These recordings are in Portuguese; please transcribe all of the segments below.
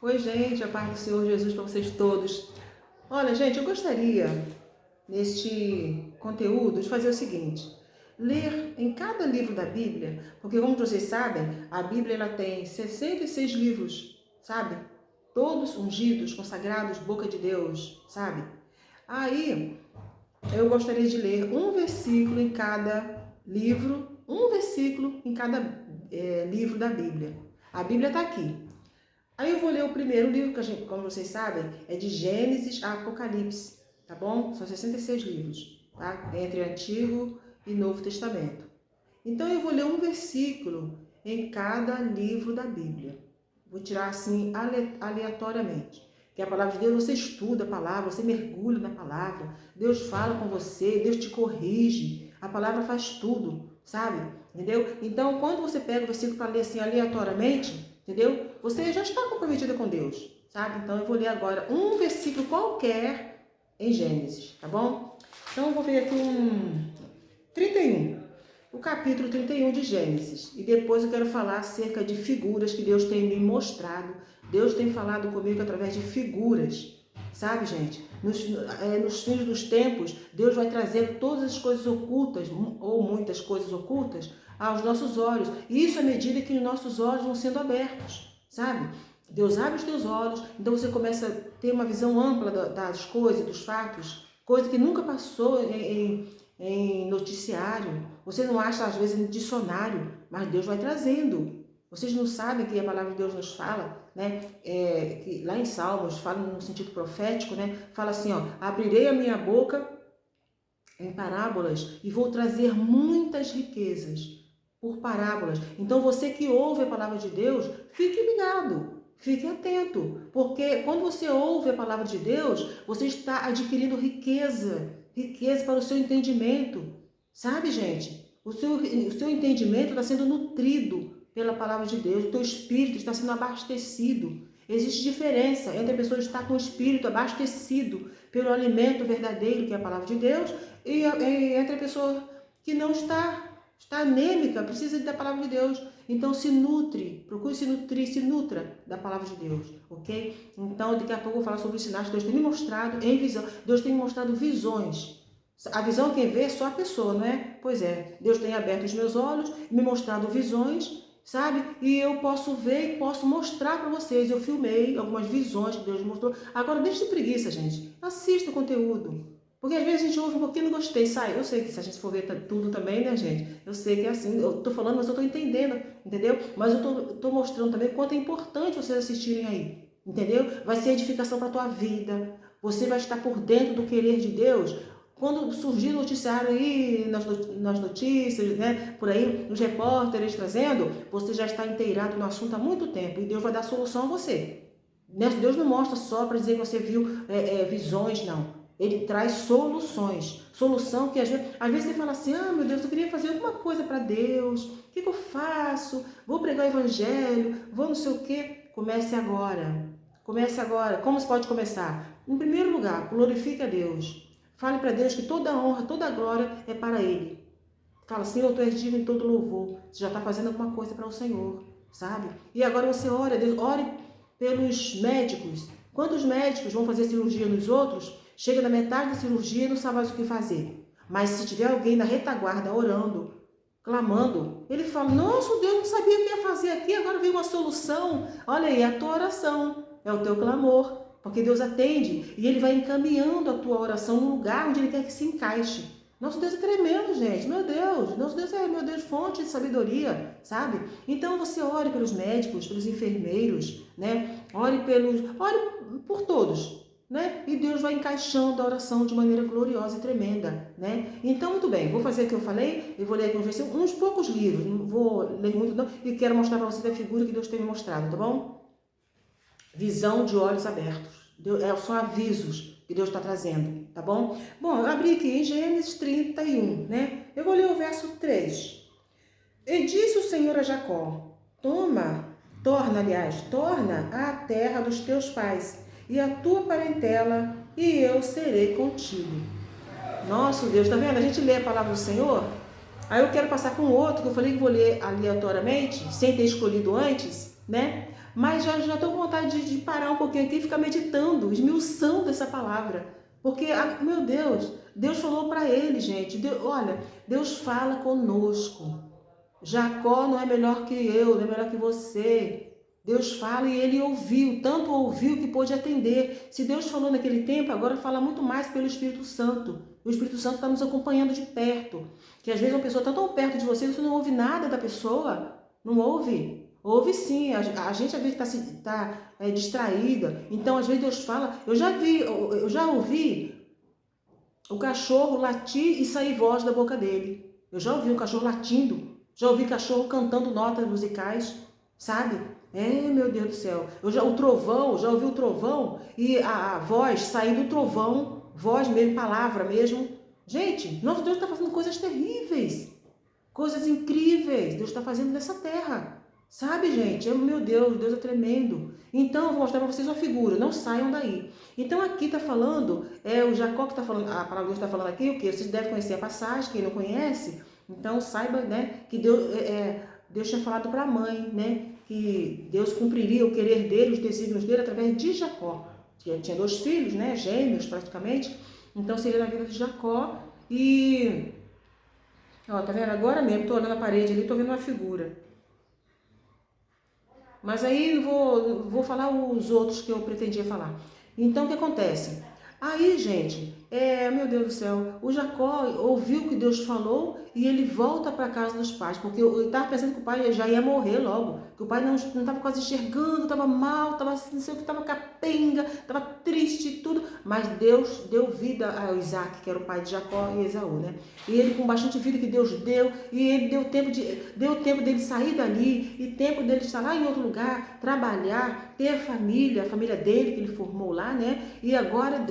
Oi, gente, a paz do Senhor Jesus para vocês todos. Olha, gente, eu gostaria, neste conteúdo, de fazer o seguinte: ler em cada livro da Bíblia, porque, como vocês sabem, a Bíblia ela tem 66 livros, sabe? Todos ungidos, consagrados, boca de Deus, sabe? Aí, eu gostaria de ler um versículo em cada livro, um versículo em cada livro da Bíblia. A Bíblia está aqui. Aí eu vou ler o primeiro livro, que a gente, como vocês sabem, é de Gênesis a Apocalipse, tá bom? São 66 livros, tá? Entre Antigo e Novo Testamento. Então eu vou ler um versículo em cada livro da Bíblia. Vou tirar assim aleatoriamente. Que a palavra de Deus, você estuda a palavra, você mergulha na palavra, Deus fala com você, Deus te corrige, a palavra faz tudo, sabe? Entendeu? Então, quando você pega o versículo para ler assim aleatoriamente, entendeu? Você já está comprometida com Deus, sabe? Então eu vou ler agora um versículo qualquer em Gênesis, tá bom? Então eu vou ver aqui 31, o capítulo 31 de Gênesis. E depois eu quero falar acerca de figuras que Deus tem me mostrado. Deus tem falado comigo através de figuras, sabe, gente? Nos fins dos tempos, Deus vai trazer todas as coisas ocultas, ou muitas coisas ocultas, aos nossos olhos. E isso à medida que os nossos olhos vão sendo abertos, sabe? Deus abre os teus olhos, então você começa a ter uma visão ampla das coisas, dos fatos, coisa que nunca passou em noticiário. Você não acha, às vezes, em dicionário, mas Deus vai trazendo. Vocês não sabem que a palavra de Deus nos fala, né? Que lá em Salmos, fala no sentido profético, né? Fala assim, ó, abrirei a minha boca em parábolas e vou trazer muitas riquezas por parábolas. Então você que ouve a palavra de Deus, fique ligado, fique atento, porque quando você ouve a palavra de Deus, você está adquirindo riqueza para o seu entendimento, sabe, gente? O seu entendimento está sendo nutrido pela palavra de Deus, o teu espírito está sendo abastecido. Existe diferença entre a pessoa estar com o espírito abastecido pelo alimento verdadeiro, que é a palavra de Deus, e entre a pessoa que não está anêmica, precisa da palavra de Deus. Então se nutre, procure se nutrir, se nutra da palavra de Deus, ok? Então daqui a pouco eu vou falar sobre os sinais que Deus tem me mostrado em visão. Deus tem me mostrado visões. A visão quem vê é só a pessoa, não é? Pois é, Deus tem aberto os meus olhos, me mostrado visões, sabe? E eu posso ver e posso mostrar para vocês. Eu filmei algumas visões que Deus me mostrou. Agora, deixa de preguiça, gente. Assista o conteúdo. Porque às vezes a gente ouve um pouquinho, não gostei, sai. Eu sei que se a gente for ver tudo também, né, gente? Eu sei que é assim. Eu tô falando, mas eu tô entendendo, entendeu? Mas eu tô mostrando também o quanto é importante vocês assistirem aí, entendeu? Vai ser edificação para a tua vida. Você vai estar por dentro do querer de Deus. Quando surgir noticiário aí, nas notícias, né, por aí, os repórteres trazendo, você já está inteirado no assunto há muito tempo e Deus vai dar solução a você. Deus não mostra só para dizer que você viu visões, não. Ele traz soluções. Solução que às vezes você fala assim, ah, meu Deus, eu queria fazer alguma coisa para Deus. O que eu faço? Vou pregar o evangelho, vou não sei o quê. Comece agora. Comece agora. Como você pode começar? Em primeiro lugar, glorifique a Deus. Fale para Deus que toda a honra, toda a glória é para Ele. Fala, Senhor, Tu és digno em todo louvor. Você já está fazendo alguma coisa para o Senhor, sabe? E agora você ore, Deus, ore pelos médicos. Quantos médicos vão fazer cirurgia nos outros, chega na metade da cirurgia e não sabe mais o que fazer. Mas se tiver alguém na retaguarda orando, clamando, ele fala, nossa, Deus não sabia o que ia fazer aqui, agora veio uma solução. Olha aí, a tua oração, é o teu clamor. Porque Deus atende e Ele vai encaminhando a tua oração no lugar onde Ele quer que se encaixe. Nosso Deus é tremendo, gente. Meu Deus. Nosso Deus é, meu Deus, fonte de sabedoria, sabe? Então você ore pelos médicos, pelos enfermeiros, né? Ore por todos, né? E Deus vai encaixando a oração de maneira gloriosa e tremenda, né? Então, muito bem. Vou fazer o que eu falei. Eu vou ler aqui uns poucos livros. Não vou ler muito, não. E quero mostrar para vocês a figura que Deus tem me mostrado, tá bom? Visão de olhos abertos. São avisos que Deus está trazendo, tá bom? Bom, eu abri aqui em Gênesis 31, né? Eu vou ler o verso 3. E disse o Senhor a Jacó, torna a terra dos teus pais e a tua parentela, e eu serei contigo. Nosso Deus, tá vendo? A gente lê a palavra do Senhor, aí eu quero passar com outro, que eu falei que vou ler aleatoriamente, sem ter escolhido antes, né? Mas já estou com vontade de parar um pouquinho aqui e ficar meditando, esmiuçando essa palavra. Porque, meu Deus, Deus falou para ele, gente. Olha, Deus fala conosco. Jacó não é melhor que eu, não é melhor que você. Deus fala e ele ouviu, tanto ouviu que pôde atender. Se Deus falou naquele tempo, agora fala muito mais pelo Espírito Santo. O Espírito Santo está nos acompanhando de perto. Que às vezes uma pessoa está tão perto de você, você não ouve nada da pessoa. Não ouve? Ouve sim. A gente às vezes está distraída. Então às vezes Deus fala. Eu já ouvi o cachorro latir e sair voz da boca dele. Eu já ouvi um cachorro latindo. Já ouvi cachorro cantando notas musicais, sabe? Meu Deus do céu. Já ouvi o trovão e a voz sair do trovão, voz mesmo, palavra mesmo. Gente, nosso Deus está fazendo coisas terríveis, coisas incríveis. Deus está fazendo nessa terra, sabe, gente? Meu Deus, Deus é tremendo. Então, eu vou mostrar para vocês uma figura, não saiam daí. Então, aqui está falando, o Jacó que está falando, a palavra de Deus está falando aqui, o que? Vocês devem conhecer a passagem, quem não conhece. Então saiba, né, que Deus tinha falado para a mãe, né, que Deus cumpriria o querer dele, os desígnios dele através de Jacó. Que tinha 2 filhos, né, gêmeos praticamente. Então seria na vida de Jacó. E ó, tá vendo? Agora mesmo, tô olhando a parede ali, tô vendo uma figura. Mas aí vou falar os outros que eu pretendia falar. Então o que acontece? Aí, gente, meu Deus do céu, o Jacó ouviu o que Deus falou e ele volta para a casa dos pais, porque eu estava pensando que o pai já ia morrer logo, que o pai não estava quase enxergando, estava mal, estava não sei o que, estava capenga, estava triste e tudo, mas Deus deu vida a Isaac, que era o pai de Jacó e Esaú, né? E ele com bastante vida que Deus deu, e ele deu tempo dele sair dali, e tempo dele estar lá em outro lugar, trabalhar, ter família, a família dele que ele formou lá, né? E agora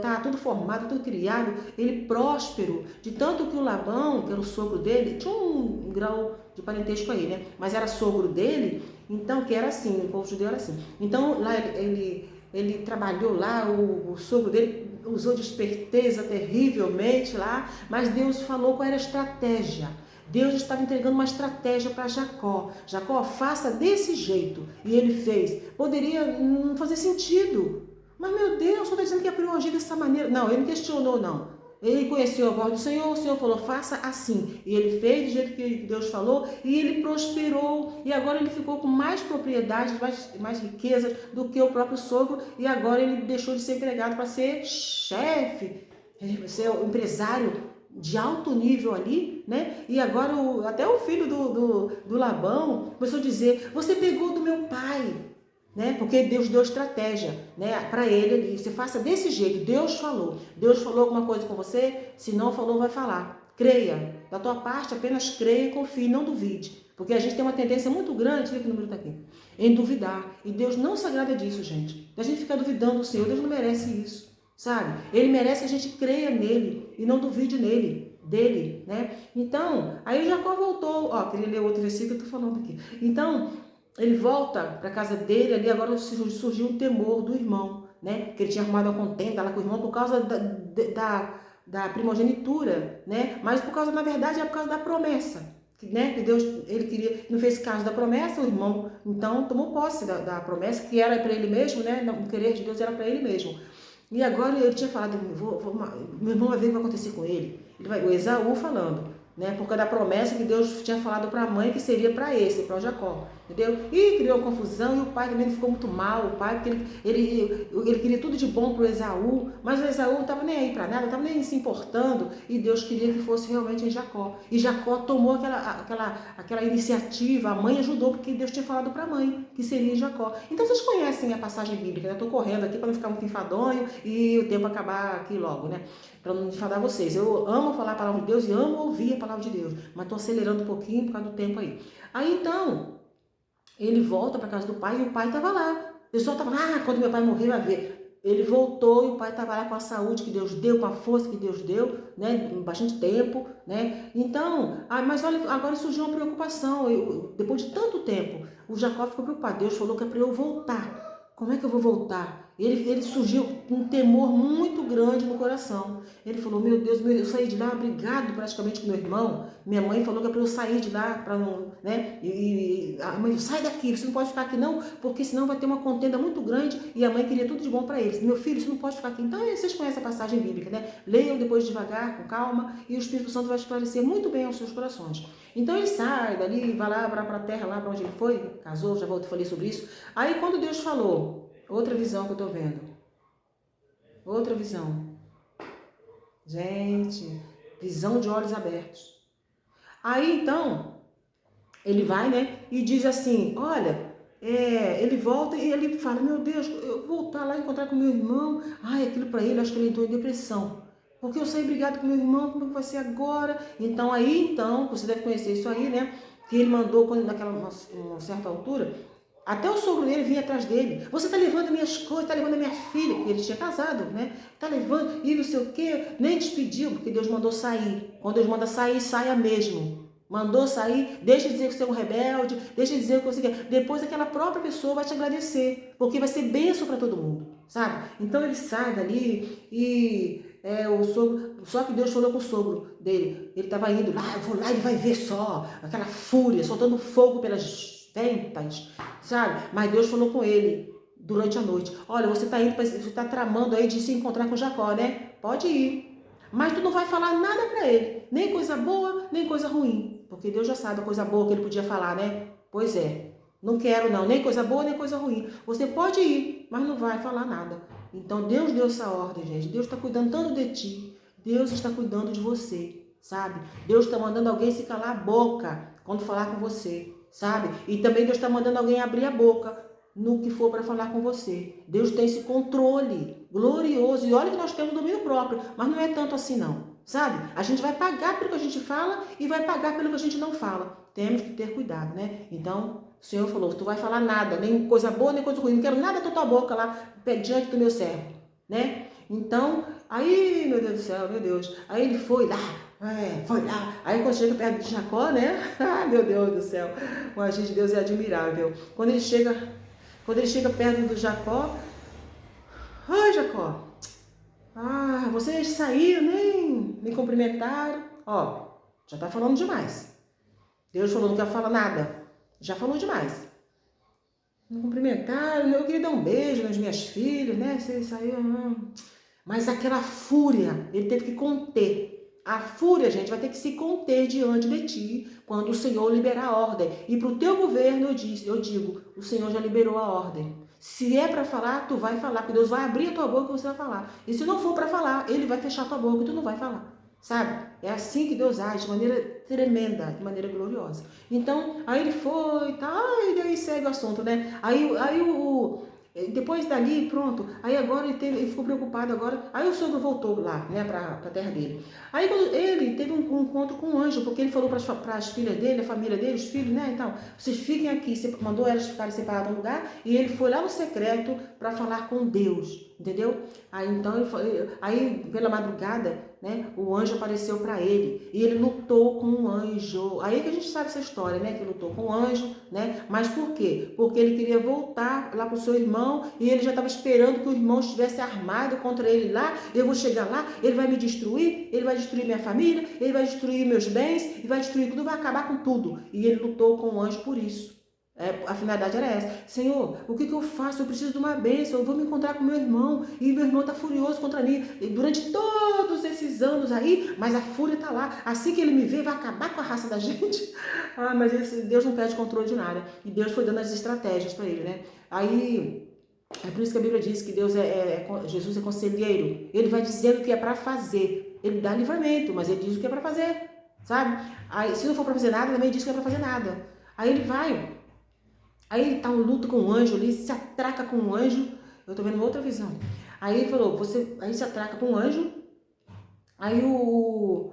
tá tudo formado, tudo criado, ele próspero, de tanto que o Labão, que era o sogro dele, tinha um grau de parentesco aí, né? Mas era sogro dele, então que era assim, o povo judeu era assim. Então lá ele trabalhou lá, o sogro dele usou de esperteza terrivelmente lá, mas Deus falou qual era a estratégia. Deus estava entregando uma estratégia para Jacó. Jacó, faça desse jeito. E ele fez. Poderia não fazer sentido. Mas, meu Deus, só está dizendo que é para eu agir dessa maneira. Não, ele não questionou, não. Ele conheceu a voz do Senhor, o Senhor falou, faça assim. E ele fez do jeito que Deus falou, e ele prosperou. E agora ele ficou com mais propriedades, mais riquezas do que o próprio sogro. E agora ele deixou de ser empregado para ser chefe, ser empresário de alto nível ali, né? E agora até o filho do Labão começou a dizer, você pegou do meu pai, né? Porque Deus deu estratégia, né? Para ele, você faça desse jeito, Deus falou alguma coisa com você, se não falou, vai falar, creia, da tua parte apenas creia e confie, não duvide, porque a gente tem uma tendência muito grande, olha que o número está aqui, em duvidar, e Deus não se agrada disso, gente, a gente fica duvidando do Senhor, Deus não merece isso, sabe? Ele merece que a gente creia nele e não duvide dele, né? Então, aí Jacó voltou, queria ler outro versículo que eu tô falando aqui. Então, ele volta para a casa dele, ali agora surgiu um temor do irmão, né? Que ele tinha arrumado uma contenda lá com o irmão por causa da primogenitura, né? Mas por causa, na verdade, é por causa da promessa, né? Que Deus, ele queria, não fez caso da promessa, o irmão, então, tomou posse da promessa, que era para ele mesmo, né? O querer de Deus era para ele mesmo. E agora ele tinha falado, meu irmão vai ver o que vai acontecer com ele. O Esaú falando, né? Por causa da promessa que Deus tinha falado para a mãe que seria para o Jacó. Entendeu? E criou confusão, e o pai também ficou muito mal, o pai, porque ele queria tudo de bom para o Esaú, mas o Esaú não estava nem aí para nada, não estava nem se importando, e Deus queria que fosse realmente em Jacó. E Jacó tomou aquela iniciativa, a mãe ajudou, porque Deus tinha falado para a mãe que seria em Jacó. Então vocês conhecem a passagem bíblica, né? Eu estou correndo aqui para não ficar muito enfadonho e o tempo acabar aqui logo, né? Para não enfadar vocês. Eu amo falar a palavra de Deus e amo ouvir a palavra de Deus, mas estou acelerando um pouquinho por causa do tempo aí. Aí então, ele volta para casa do pai e o pai estava lá. O pessoal estava lá, quando meu pai morrer, vai ver. Ele voltou e o pai estava lá com a saúde que Deus deu, com a força que Deus deu, né? Bastante tempo, né? Então, mas olha, agora surgiu uma preocupação. Depois de tanto tempo, o Jacó ficou preocupado. Deus falou que é para eu voltar. Como é que eu vou voltar? Ele surgiu um temor muito grande no coração. Ele falou, meu Deus, eu saí de lá brigado praticamente com meu irmão. Minha mãe falou que é para eu sair de lá, para não, né? E a mãe, sai daqui, você não pode ficar aqui não, porque senão vai ter uma contenda muito grande. E a mãe queria tudo de bom para eles. Meu filho, você não pode ficar aqui. Então, vocês conhecem a passagem bíblica, né? Leiam depois devagar, com calma, e o Espírito Santo vai esclarecer muito bem aos seus corações. Então ele sai dali, vai lá para a terra, lá para onde ele foi, casou, já voltei, falei sobre isso. Aí quando Deus falou, outra visão que eu estou vendo. Outra visão. Gente, visão de olhos abertos. Aí então, ele vai, né, e diz assim, olha, ele volta e ele fala, meu Deus, eu vou voltar lá encontrar com meu irmão. Ai, aquilo para ele, acho que ele entrou em depressão. Porque eu saí brigado com meu irmão, como vai ser agora? Então, você deve conhecer isso aí, né, que ele mandou, quando naquela uma certa altura, até o sogro dele vinha atrás dele. Você tá levando minhas coisas, tá levando a minha filha, porque ele tinha casado, né? Tá levando, e não sei o quê. Nem despediu, porque Deus mandou sair. Quando Deus manda sair, saia mesmo. Mandou sair, deixa de dizer que você é um rebelde, deixa de dizer que você quer. Depois aquela própria pessoa vai te agradecer, porque vai ser bênção para todo mundo, sabe? Então ele sai dali e o sogro, só que Deus falou com o sogro dele. Ele estava indo lá, eu vou lá, ele vai ver só, aquela fúria, soltando fogo pelas ventas, sabe? Mas Deus falou com ele durante a noite. Olha, você está tramando aí de se encontrar com Jacó, né? Pode ir. Mas tu não vai falar nada para ele. Nem coisa boa, nem coisa ruim. Porque Deus já sabe a coisa boa que ele podia falar, né? Pois é. Não quero não, nem coisa boa, nem coisa ruim. Você pode ir, mas não vai falar nada. Então Deus deu essa ordem, gente. Deus está cuidando tanto de ti. Deus está cuidando de você, sabe? Deus está mandando alguém se calar a boca quando falar com você, sabe? E também Deus está mandando alguém abrir a boca no que for para falar com você. Deus tem esse controle glorioso. E olha que nós temos domínio próprio, mas não é tanto assim não, sabe? A gente vai pagar pelo que a gente fala e vai pagar pelo que a gente não fala. Temos que ter cuidado, né? Então, o Senhor falou, tu vai falar nada, nem coisa boa, nem coisa ruim. Não quero nada da tua boca lá, diante do meu servo, né? Então, aí, meu Deus do céu, meu Deus. Aí ele foi lá. Aí quando chega perto de Jacó, né? Ah, meu Deus do céu. O agir de Deus é admirável. Quando ele chega perto do Jacó, ai, Jacó, vocês saíram, nem me cumprimentaram. Ó, já tá falando demais. Deus falou, não quer falar nada. Já falou demais. Não cumprimentaram, eu queria dar um beijo nas minhas filhas, né? Vocês saíram. Mas aquela fúria, ele teve que conter. A fúria, gente, vai ter que se conter diante de ti quando o Senhor liberar a ordem. E para o teu governo, eu digo, o Senhor já liberou a ordem. Se é para falar, tu vai falar, porque Deus vai abrir a tua boca e você vai falar. E se não for para falar, Ele vai fechar a tua boca e tu não vai falar. Sabe? É assim que Deus age, de maneira tremenda, de maneira gloriosa. Então, aí ele foi, tá, e daí segue o assunto, né? Depois dali, pronto, aí agora ele ficou preocupado agora, aí o sogro voltou lá, né, pra terra dele. Aí quando ele teve um encontro com um anjo, porque ele falou para as filhas dele, a família dele, os filhos, né, então, vocês fiquem aqui, mandou elas ficarem separadas no lugar, e ele foi lá no secreto para falar com Deus, entendeu? Aí então, aí pela madrugada, né, o anjo apareceu para ele, e ele lutou com o anjo. Aí que a gente sabe essa história, né, que lutou com o anjo, né, mas por quê? Porque ele queria voltar lá pro seu irmão, e ele já estava esperando que o irmão estivesse armado contra ele lá. Eu vou chegar lá, ele vai me destruir, ele vai destruir minha família, ele vai destruir meus bens, ele vai destruir tudo, vai acabar com tudo. E ele lutou com o anjo por isso. A finalidade era essa. Senhor, o que eu faço? Eu preciso de uma bênção, eu vou me encontrar com meu irmão, e meu irmão está furioso contra mim. E durante todos esses anos aí, mas a fúria está lá. Assim que ele me vê, vai acabar com a raça da gente. Mas Deus não perde controle de nada. E Deus foi dando as estratégias para ele, né? Aí, é por isso que a Bíblia diz que Jesus é conselheiro. Ele vai dizendo o que é para fazer. Ele dá livramento, mas ele diz o que é para fazer, sabe? Aí, se não for para fazer nada, também diz que é para fazer nada. Aí ele vai... Aí ele tá em luta com um anjo ali, se atraca com um anjo. Eu tô vendo uma outra visão. Aí ele falou, aí se atraca com um anjo. Aí o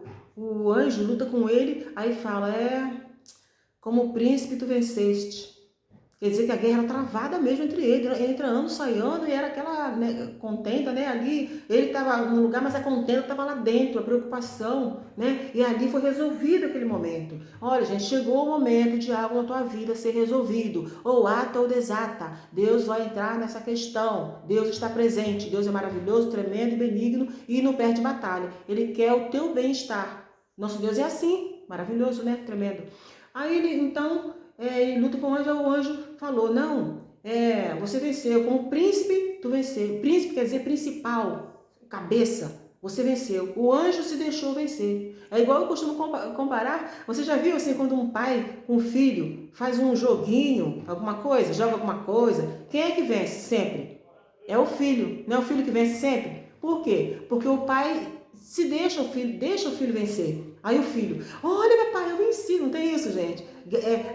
anjo luta com ele. Aí fala, como príncipe tu venceste. Quer dizer que a guerra era travada mesmo entre eles, entra ano, sai ano, e era aquela, né, contenda, né, ali, ele estava no lugar, mas a contenda estava lá dentro, a preocupação, né, e ali foi resolvido aquele momento. Olha, gente, chegou o momento de algo na tua vida ser resolvido, ou ata ou desata, Deus vai entrar nessa questão, Deus está presente, Deus é maravilhoso, tremendo e benigno, e não perde batalha, Ele quer o teu bem-estar. Nosso Deus é assim, maravilhoso, né, tremendo. Aí ele, então, ele luta com o anjo falou, não, você venceu, como príncipe, tu venceu. Príncipe quer dizer principal, cabeça, você venceu. O anjo se deixou vencer. É igual eu costumo comparar, você já viu assim, quando um pai com um filho faz um joguinho, alguma coisa, joga alguma coisa, quem é que vence sempre? É o filho, não é o filho que vence sempre? Por quê? Porque o pai se deixa o filho vencer. Aí o filho, olha papai, eu venci, não tem isso, gente?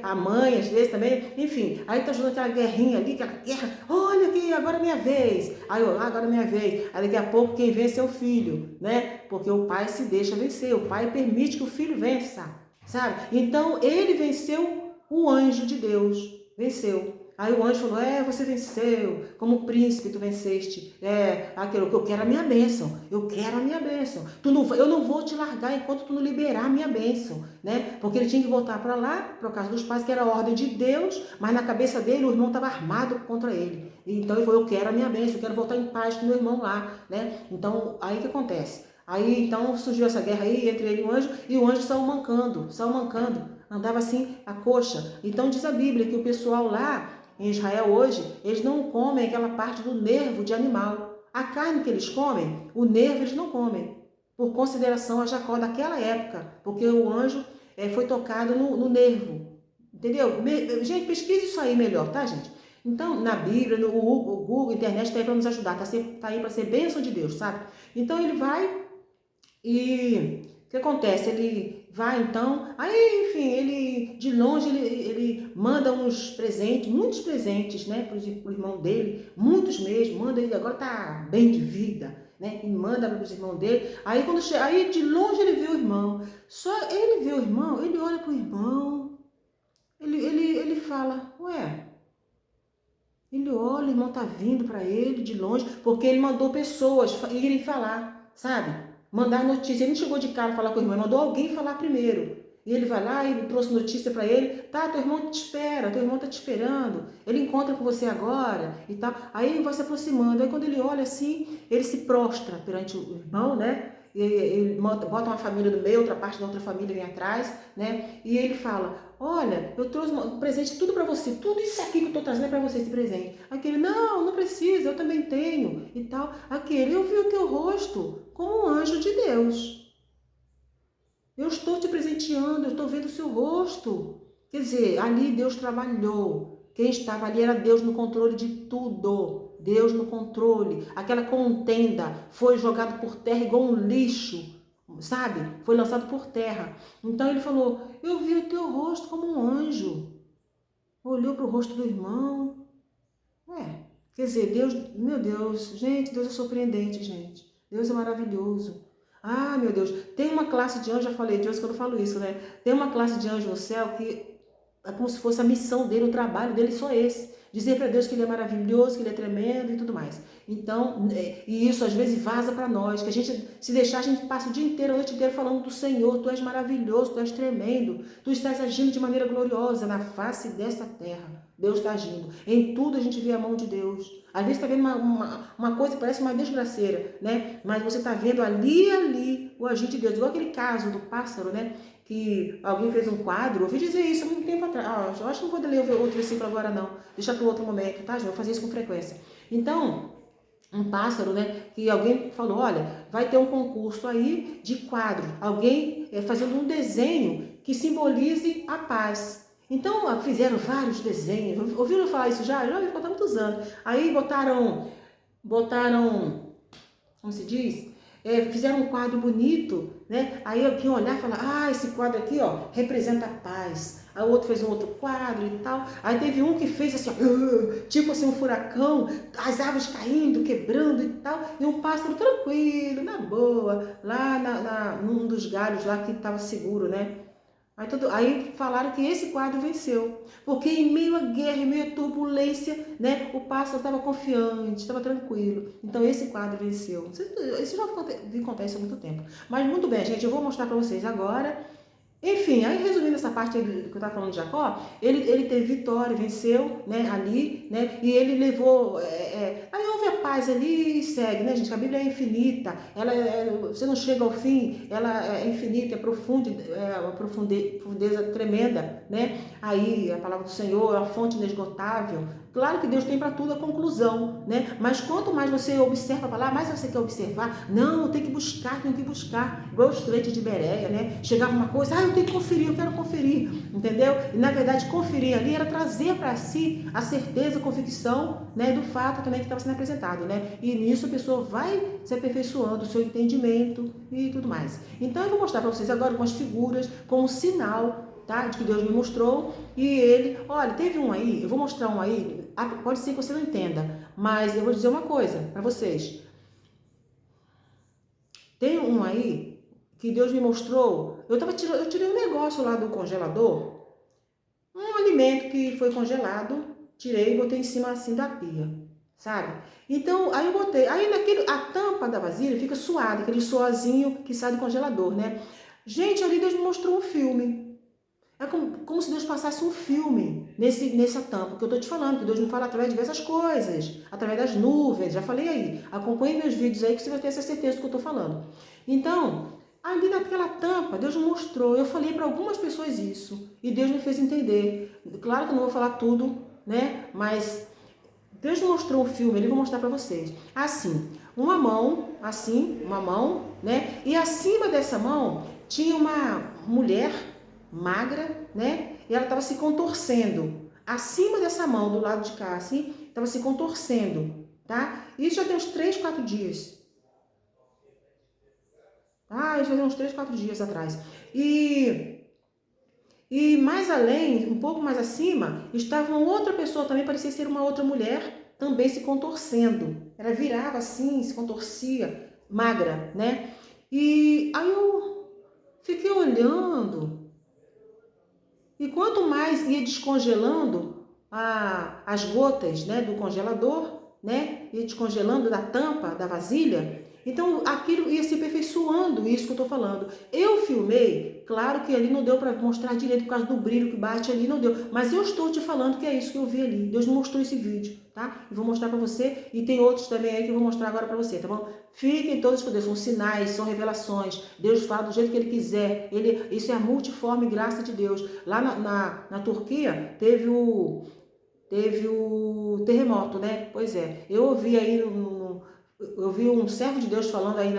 A mãe, às vezes, também, enfim, aí tá jogando aquela guerrinha ali, aquela guerra, olha aqui, agora é minha vez. Aí eu, agora é minha vez. Aí daqui a pouco quem vence é o filho, né? Porque o pai se deixa vencer, o pai permite que o filho vença, sabe? Então ele venceu o anjo de Deus, venceu. Aí o anjo falou, você venceu, como príncipe tu venceste, aquilo que eu quero a minha bênção, eu quero a minha bênção, eu não vou te largar enquanto tu não liberar a minha bênção, né? Porque ele tinha que voltar para lá, por causa dos pais, que era a ordem de Deus, mas na cabeça dele o irmão estava armado contra ele, então ele falou, eu quero a minha bênção, eu quero voltar em paz com meu irmão lá, né? Então, aí o que acontece? Aí então surgiu essa guerra aí entre ele e o anjo saiu mancando, andava assim a coxa. Então diz a Bíblia que o pessoal lá em Israel hoje, eles não comem aquela parte do nervo de animal. A carne que eles comem, o nervo eles não comem, por consideração a Jacó daquela época, porque o anjo foi tocado no nervo. Entendeu? Gente, pesquise isso aí melhor, tá, gente? Então, na Bíblia, no Google, internet está aí para nos ajudar, tá aí para ser bênção de Deus, sabe? Então ele vai e o que acontece? Ele vai então, aí enfim, ele de longe ele manda uns presentes, muitos presentes, né, para o irmão dele, muitos mesmo, manda ele, agora tá bem de vida, né, e manda para os irmãos dele. Aí quando chega, aí de longe ele vê o irmão, só ele vê o irmão, ele olha para o irmão, ele fala, ué, ele olha, o irmão tá vindo para ele de longe, porque ele mandou pessoas irem falar, sabe? Mandar notícia. Ele não chegou de cara falar com o irmão, ele mandou alguém falar primeiro. E ele vai lá e trouxe notícia para ele. Tá, teu irmão te espera, teu irmão tá te esperando. Ele encontra com você agora e tal. Aí ele vai se aproximando. Aí quando ele olha assim, ele se prostra perante o irmão, né? E ele bota uma família no meio, outra parte da outra família vem atrás, né? E ele fala, olha, eu trouxe um presente tudo para você, tudo isso aqui que eu estou trazendo é para você, esse presente. Aquele, não precisa, eu também tenho e tal. Aquele, eu vi o teu rosto como um anjo de Deus. Eu estou te presenteando, eu estou vendo o seu rosto. Quer dizer, ali Deus trabalhou. Quem estava ali era Deus no controle de tudo. Deus no controle. Aquela contenda foi jogada por terra igual um lixo, sabe? Foi lançado por terra. Então ele falou, eu vi o teu rosto como um anjo. Olhou para o rosto do irmão. Quer dizer, Deus, meu Deus, gente, Deus é surpreendente, gente. Deus é maravilhoso. Ah, meu Deus, tem uma classe de anjo, já falei de anjo quando eu falo isso, né? Tem uma classe de anjo no céu que é como se fosse a missão dele, o trabalho dele, só esse. Dizer para Deus que ele é maravilhoso, que ele é tremendo e tudo mais. Então, e isso às vezes vaza para nós, que a gente, se deixar, a gente passa o dia inteiro, a noite inteira falando do Senhor, tu és maravilhoso, tu és tremendo, tu estás agindo de maneira gloriosa na face dessa terra. Deus está agindo. Em tudo a gente vê a mão de Deus. Às vezes está vendo uma coisa que parece uma desgraceira, né? Mas você está vendo ali o agir de Deus. Igual aquele caso do pássaro, né? Que alguém fez um quadro. Eu ouvi dizer isso há muito tempo atrás. Eu acho que não vou ler outro versículo agora, não. Deixa para outro momento, tá, João? Eu vou fazer isso com frequência. Então, um pássaro, né? Que alguém falou, olha, vai ter um concurso aí de quadro. Alguém fazendo um desenho que simbolize a paz. Então, fizeram vários desenhos. Ouviram falar isso já? Já ouvi falar há muitos anos. Aí botaram, como se diz? Fizeram um quadro bonito, né? Aí quem olhar fala, esse quadro aqui, ó, representa a paz. Aí o outro fez um outro quadro e tal. Aí teve um que fez assim, tipo assim, um furacão, as árvores caindo, quebrando e tal. E um pássaro tranquilo, na boa, lá num dos galhos lá que estava seguro, né? Aí falaram que esse quadro venceu, porque em meio à guerra, em meio à turbulência, né, o pássaro estava confiante, estava tranquilo. Então esse quadro venceu. Isso já acontece há muito tempo. Mas muito bem, gente, eu vou mostrar para vocês agora. Enfim, aí resumindo essa parte aí do que eu estava falando de Jacó, ele teve vitória, venceu, né, ali, né, e ele levou, aí houve a paz ali e segue, né, gente, a Bíblia é infinita, você não chega ao fim, ela é infinita, é profunda, é uma profundeza tremenda, né, aí a palavra do Senhor é uma fonte inesgotável. Claro que Deus tem para tudo a conclusão, né? Mas quanto mais você observa a palavra, mais você quer observar. Não, eu tenho que buscar, igual os crentes de Bereia, né? Chegava uma coisa, eu tenho que conferir, eu quero conferir, entendeu? E na verdade, conferir ali era trazer para si a certeza, a convicção, né, do fato também que estava sendo apresentado, né? E nisso a pessoa vai se aperfeiçoando o seu entendimento e tudo mais. Então eu vou mostrar para vocês agora algumas figuras como sinal, tá, de que Deus me mostrou. E ele, olha, teve um aí, eu vou mostrar um aí, pode ser que você não entenda, mas eu vou dizer uma coisa para vocês. Tem um aí que Deus me mostrou, eu tirei um negócio lá do congelador, um alimento que foi congelado, tirei e botei em cima assim da pia, sabe? Então, aí eu botei, a tampa da vasilha fica suada, aquele suazinho que sai do congelador, né? Gente, ali Deus me mostrou um filme. É como se Deus passasse um filme nessa tampa, que eu estou te falando, que Deus me fala através de diversas coisas, através das nuvens, já falei aí. Acompanhe meus vídeos aí que você vai ter essa certeza do que eu estou falando. Então, ali naquela tampa, Deus me mostrou, eu falei para algumas pessoas isso, e Deus me fez entender. Claro que eu não vou falar tudo, né? Mas Deus me mostrou um filme, ele vou mostrar para vocês. Assim, uma mão, né? E acima dessa mão tinha uma mulher magra, né? E ela estava se contorcendo. Acima dessa mão, do lado de cá, assim, estava se contorcendo, tá? Isso já tem uns 3, 4 dias. Isso já tem uns 3, 4 dias atrás. E mais além, um pouco mais acima, estava uma outra pessoa também, parecia ser uma outra mulher, também se contorcendo. Ela virava assim, se contorcia, magra, né? E aí eu fiquei olhando. E quanto mais ia descongelando as gotas, né, do congelador, né, ia descongelando da tampa da vasilha, então aquilo ia se aperfeiçoando, isso que eu estou falando. Eu filmei, claro que ali não deu para mostrar direito por causa do brilho que bate ali, não deu. Mas eu estou te falando que é isso que eu vi ali. Deus me mostrou esse vídeo, tá? E vou mostrar para você. E tem outros também aí que eu vou mostrar agora para você, tá bom? Fiquem todos com Deus, são sinais, são revelações. Deus fala do jeito que Ele quiser. Isso é a multiforme graça de Deus. Lá na Turquia teve o terremoto, né? Pois é. Eu ouvi aí, eu vi um servo de Deus falando aí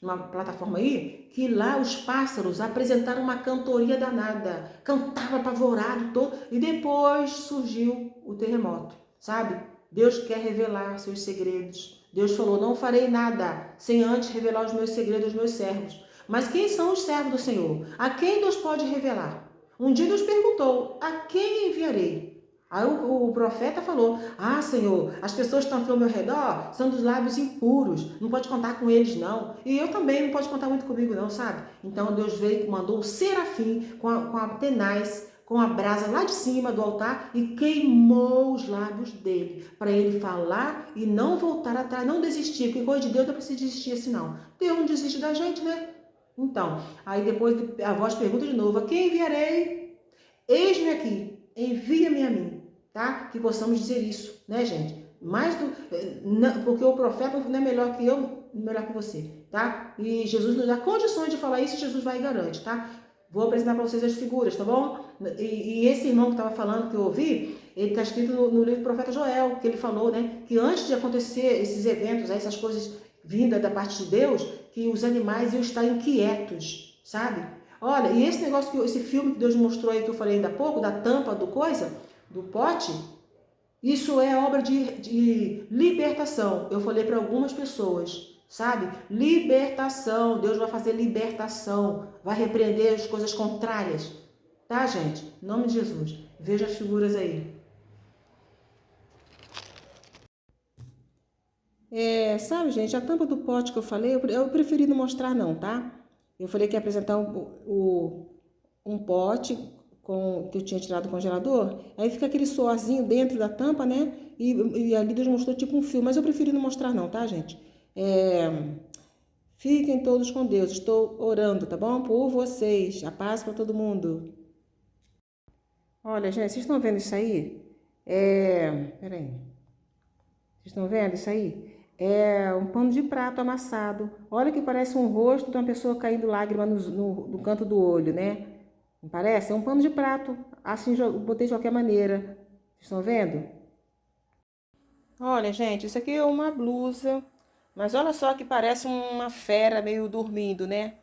numa plataforma aí, que lá os pássaros apresentaram uma cantoria danada. Cantava apavorado todo. E depois surgiu o terremoto, sabe? Deus quer revelar seus segredos. Deus falou, não farei nada sem antes revelar os meus segredos aos meus servos. Mas quem são os servos do Senhor? A quem Deus pode revelar? Um dia Deus perguntou, a quem enviarei? Aí o profeta falou, Senhor, as pessoas que estão aqui ao meu redor são dos lábios impuros, não pode contar com eles não. E eu também, não pode contar muito comigo não, sabe? Então Deus veio, mandou o serafim com a tenaz, com a brasa lá de cima do altar e queimou os lábios dele, para ele falar e não voltar atrás, não desistir, porque coisa de Deus não precisa desistir assim não. Deus não desiste da gente, né? Então, aí depois a voz pergunta de novo, a quem enviarei? Eis-me aqui, envia-me a mim, tá? Que possamos dizer isso, né, gente? Porque o profeta não é melhor que eu, melhor que você, tá? E Jesus nos dá condições de falar isso, Jesus vai e garante, tá? Vou apresentar para vocês as figuras, tá bom? E esse irmão que estava falando, que eu ouvi, ele está escrito no livro do profeta Joel, que ele falou, né? Que antes de acontecer esses eventos, essas coisas vindas da parte de Deus, que os animais iam estar inquietos, sabe? Olha, e esse negócio, esse filme que Deus mostrou aí, que eu falei ainda há pouco, da tampa do pote, isso é obra de libertação. Eu falei para algumas pessoas, sabe? Libertação. Deus vai fazer libertação. Vai repreender as coisas contrárias. Tá, gente? Em nome de Jesus. Veja as figuras aí. Sabe, gente, a tampa do pote que eu falei, eu preferi não mostrar não, tá? Eu falei que ia apresentar um pote que eu tinha tirado do congelador, aí fica aquele suorzinho dentro da tampa, né? E ali Deus mostrou tipo um fio, mas eu preferi não mostrar não, tá, gente? Fiquem todos com Deus, estou orando, tá bom? Por vocês, a paz para todo mundo. Olha, gente, vocês estão vendo isso aí? Peraí. Vocês estão vendo isso aí? É um pano de prato amassado. Olha que parece um rosto de uma pessoa caindo lágrima no canto do olho, né? Não parece? É um pano de prato. Assim, botei de qualquer maneira. Vocês estão vendo? Olha, gente, isso aqui é uma blusa. Mas olha só que parece uma fera meio dormindo, né?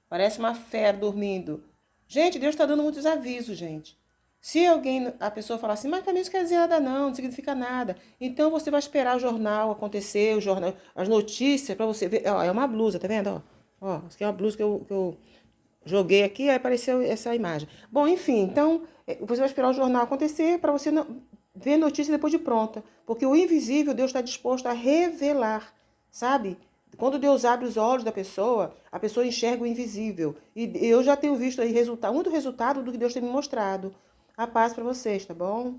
Parece uma fera dormindo. Gente, Deus está dando muitos avisos, gente. Se a pessoa falar assim, mas também isso quer dizer nada não significa nada. Então você vai esperar o jornal acontecer, as notícias para você ver. Ó, é uma blusa, tá vendo? Ó, isso aqui é uma blusa que eu joguei aqui, aí apareceu essa imagem. Bom, enfim, então você vai esperar o jornal acontecer para você ver notícia depois de pronta. Porque o invisível Deus está disposto a revelar, sabe? Quando Deus abre os olhos da pessoa, a pessoa enxerga o invisível. E eu já tenho visto aí muito resultado do que Deus tem me mostrado. A paz para vocês, tá bom?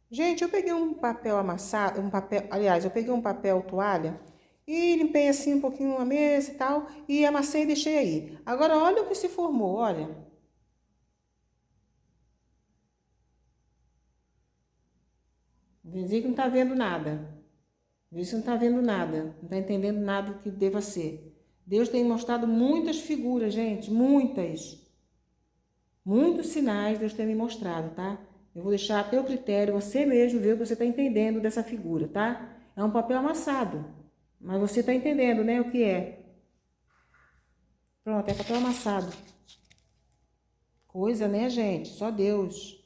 Gente, eu peguei um papel amassado, aliás, eu peguei um papel toalha e limpei assim um pouquinho a mesa e tal, e amassei e deixei aí. Agora olha o que se formou, olha. Vizinho que não tá vendo nada. Vizinho não tá vendo nada, não tá entendendo nada do que deva ser. Deus tem mostrado muitas figuras, gente, muitas. Muitos sinais Deus tem me mostrado, tá? Eu vou deixar a teu critério, você mesmo ver o que você está entendendo dessa figura, tá? É um papel amassado, mas você está entendendo, né, o que é. Pronto, é papel amassado. Coisa, né, gente? Só Deus.